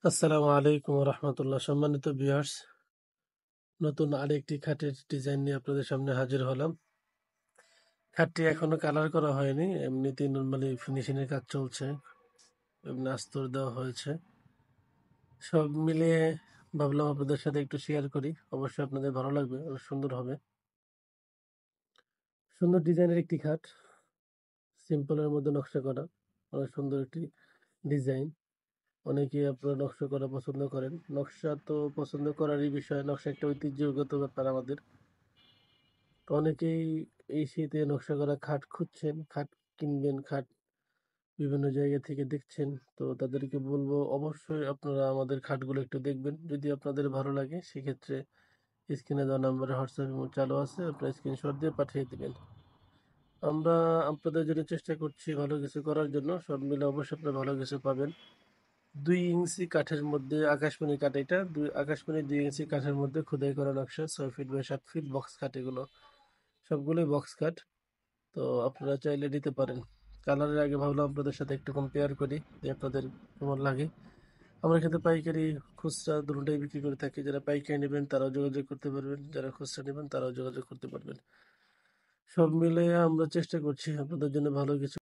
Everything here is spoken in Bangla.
আসসালামু আলাইকুম রহমতুল্লাহ। সম্মানিত ভিউয়ার্স, নতুন আরেকটি খাটের ডিজাইন নিয়ে আপনাদের সামনে হাজির হলাম। খাটটি এখনো কালার করা হয়নি, এমনিতেই নর্মালি ফিনিশিং এর কাজ চলছে, এমনি আস্তর দেওয়া হয়েছে। সব মিলিয়ে ভাবলাম আপনাদের সাথে একটু শেয়ার করি, অবশ্যই আপনাদের ভালো লাগবে, অনেক সুন্দর হবে। সুন্দর ডিজাইনের একটি খাট, সিম্পলের মধ্যে নকশা করা, অনেক সুন্দর একটি ডিজাইন। অনেকেই আপনারা নকশা করা পছন্দ করেন। নকশা তো পছন্দ করারই বিষয়, নকশা একটা ঐতিহ্যগত ব্যাপার আমাদের। তো অনেকেই এই শীতে নকশা করা খাট খুঁজছেন, খাট কিনবেন, খাট বিভিন্ন জায়গা থেকে দেখছেন। তো তাদেরকে বলবো অবশ্যই আপনারা আমাদের খাটগুলো একটু দেখবেন। যদি আপনাদের ভালো লাগে সেক্ষেত্রে স্ক্রিনে দেওয়া নাম্বারে হোয়াটসঅ্যাপ চালু আছে, আপনারা স্ক্রিনশট দিয়ে পাঠিয়ে দিবেন। আমরা আপনাদের জন্য চেষ্টা করছি ভালো কিছু করার জন্য, সব মিলে অবশ্যই আপনারা ভালো কিছু পাবেন। 2 ইঞ্চি কাঠের মধ্যে আকাশমণি কাঠ, এটা আকাশমণি 2 ইঞ্চি কাঠের মধ্যে খোদাই করা নকশা, 6 ফিট বাই 7 ফিট বক্স কাঠ, এগুলো সবগুলোই বক্স কাঠ। তো আপনারা চাইলে নিতে পারেন। কালারের আগে ভাবলাম আপনাদের সাথে একটু কম্পেয়ার করি যে আপনাদের কেমন লাগে। আমার ক্ষেত্রে পাইকারি খুচরা দুটোটাই বিক্রি করে থাকি। যারা পাইকারি নেবেন তারাও যোগাযোগ করতে পারবেন, যারা খুচরা নেবেন তারাও যোগাযোগ করতে পারবেন। সব মিলে আমরা চেষ্টা করছি আপনাদের জন্য ভালো কিছু